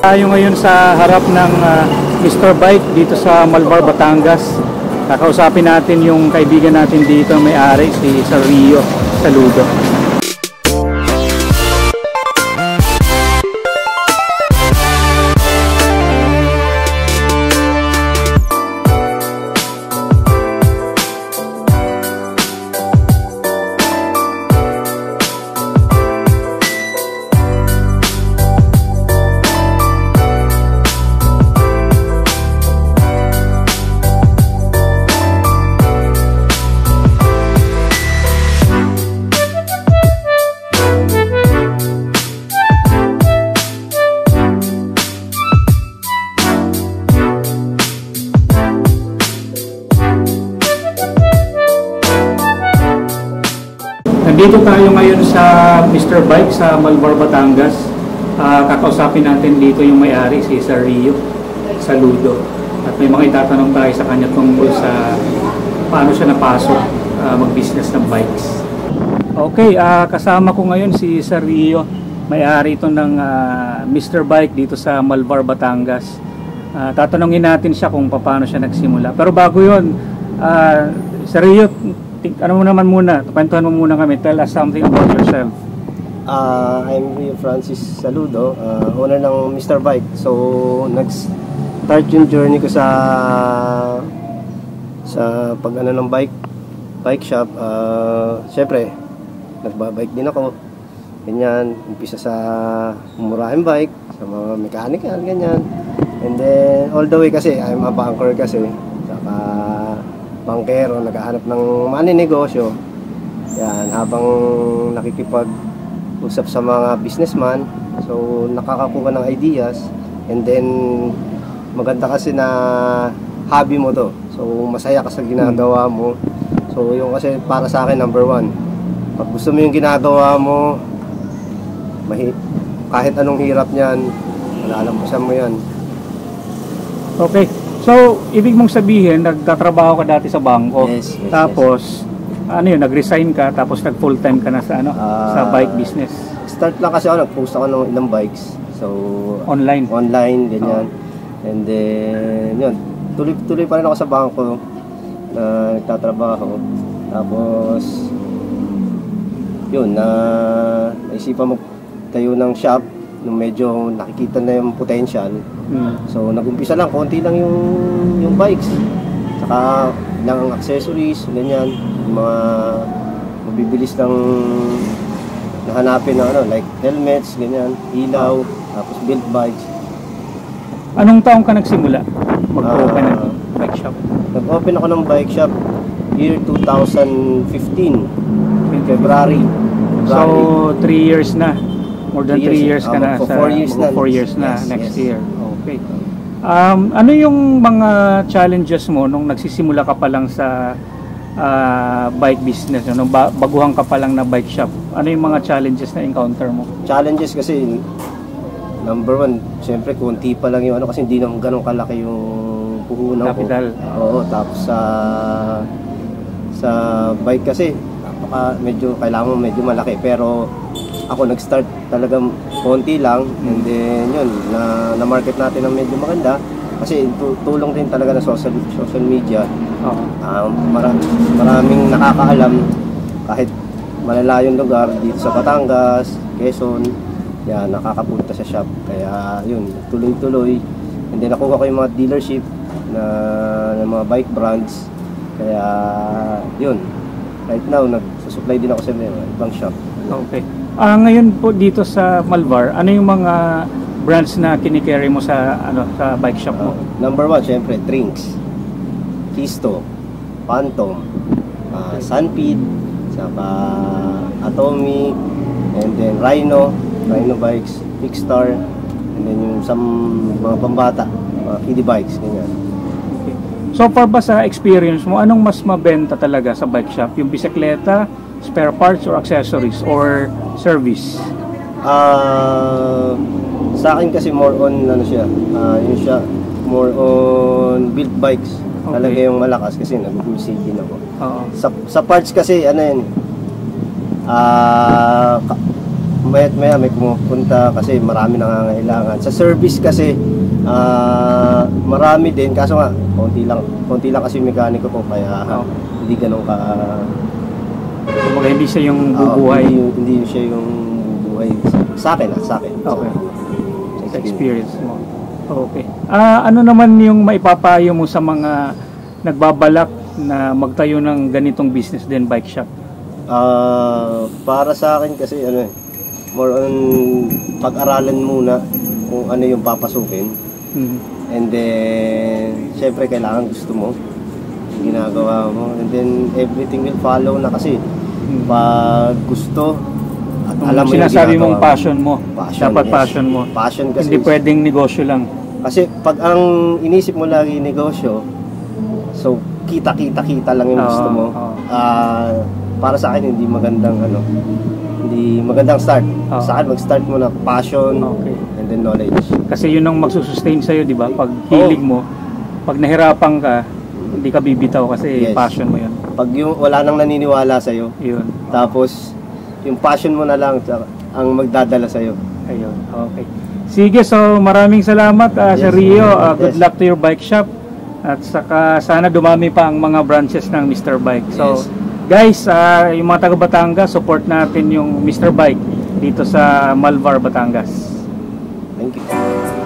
Tayo ngayon sa harap ng Mr. Bike dito sa Malvar, Batangas. Kakausapin natin yung kaibigan natin dito, may-ari, si Sir Rio Saludo. Nandito tayo ngayon sa Mr. Bike sa Malvar, Batangas. Kakausapin natin dito yung may-ari, si Sir Rio Saludo. At may mga itatanong tayo sa kanya tungkol sa paano siya napasok mag-business ng bikes. Okay, kasama ko ngayon si Sir Rio, may-ari ito ng Mr. Bike dito sa Malvar, Batangas. Tatanungin natin siya kung paano siya nagsimula. Pero bago yun, Sir Rio, ano mo naman muna, kwentuhan mo muna kami, tell us something about yourself. I'm Rio Francis Saludo, owner ng Mr. Bike. So, nag-start yung journey ko sa pag-ano ng bike shop. Siyempre, nagbabike din ako. Ganyan, umpisa sa mumurahin bike, sa mga mechanical, ganyan. And then, all the way kasi, I'm a banker kasi. Saka, bangkero, naghahanap ng maninegosyo. Yan, habang nakikipag-usap sa mga businessman, so nakakakuha ng ideas, and then maganda kasi na hobby mo to. So masaya ka sa ginagawa mo. So yung kasi para sa akin number one. Pag gusto mo yung ginagawa mo, kahit anong hirap niyan, malalampasan mo yan. Okay. So, ibig mong sabihin, nagtatrabaho ka dati sa bangko, yes, tapos, ano yun, nag-resign ka, tapos nag-full time ka na sa, sa bike business? Start lang kasi ako, nag-post ako ng ilang bikes. So, online, ganyan. And then, yun, tuloy pa rin ako sa bangko na nagtatrabaho. Tapos, yun, naisipan mo tayo ng shop, nung medyo nakikita na yung potential. So nag-umpisa lang, konti lang yung bikes. Saka lang ang accessories, ganyan, yung mga mabibilis lang nahanapin na like helmets, ganyan, ilaw, tapos build bikes. Anong taong ka nagsimula mag-open ng bike shop? Nag-open ako ng bike shop year 2015, February. So 3 years na. More than 3 years ka na, 4 years na. 4 years na, yes, next yes. year. Okay. Ano yung mga challenges mo nung nagsisimula ka pa lang sa bike business, nung baguhan ka pa lang na bike shop? Ano yung mga challenges na encounter mo? Challenges kasi, number one, siyempre konti pa lang yung kasi hindi naman ganun kalaki yung puhunan ko. Capital. Oo, tapos sa bike kasi, kailangan mo medyo malaki, pero ako nag-start talagang konti lang, and then yun, na-market natin ng medyo maganda kasi tulong din talaga ng social media. Maraming nakakaalam kahit malalayong lugar dito sa Batangas, Quezon, yan, nakakapunta sa shop. Kaya yun, tuloy-tuloy, and then nakuha ko yung mga dealership ng mga bike brands. Kaya yun, right now nagsusupply din ako sa ibang shop. Okay. Ngayon po dito sa Malvar, ano yung mga brands na kinikerry mo sa sa bike shop mo? Number one, syempre, Trinks, Kisto, Phantom, Sunpeed, saka Atomy, and then Rhino bikes, Kickstar, and then yung mga pambata, mga kiddie bikes, ganyan. Okay. So far ba sa experience mo, anong mas mabenta talaga sa bike shop? Yung bisikleta, spare parts, or accessories, or service? Sa akin kasi more on yun siya, more on build bikes. Okay. Talaga yung malakas kasi nag-usig din ako. Sa parts kasi maya't maya may pumupunta kasi marami nangangailangan. Sa service kasi, marami din, kaso nga, konti lang kasi yung mekaniko ko, kaya hindi ganun ka... Kumbaga hindi siya yung bubuhay. Hindi siya yung bubuhay sa akin. Okay. Sa experience mo. Okay. Ano naman yung maipapayo mo sa mga nagbabalak na magtayo ng ganitong business din, bike shop? Para sa akin kasi more on pag-aralan muna kung ano yung papasukin. And then syempre kailangan gusto mo yung ginagawa mo, and then everything will follow na kasi pag gusto at alam mo yung sinasabi mong ginagawa passion mo. Dapat yes. passion mo. Passion kasi Hindi pwedeng negosyo lang. kasi pag ang inisip mo lagi negosyo, so kita lang yung gusto mo. Para sa akin hindi magandang start. Sa akin mag-start mo na passion and then knowledge. Kasi yun ang magsusustain sa'yo, di ba? Pag hilig mo, pag nahirapan ka, hindi ka bibitaw kasi passion mo yun. Pag yung wala nang naniniwala sa'yo, Yun. tapos yung passion mo na lang ang magdadala sa'yo. Ayun. Okay. Sige, so maraming salamat Sir Rio. Good luck to your bike shop. At saka sana dumami pa ang mga branches ng Mr. Bike. So guys, yung mga taga Batangas, support natin yung Mr. Bike dito sa Malvar, Batangas. Thank you.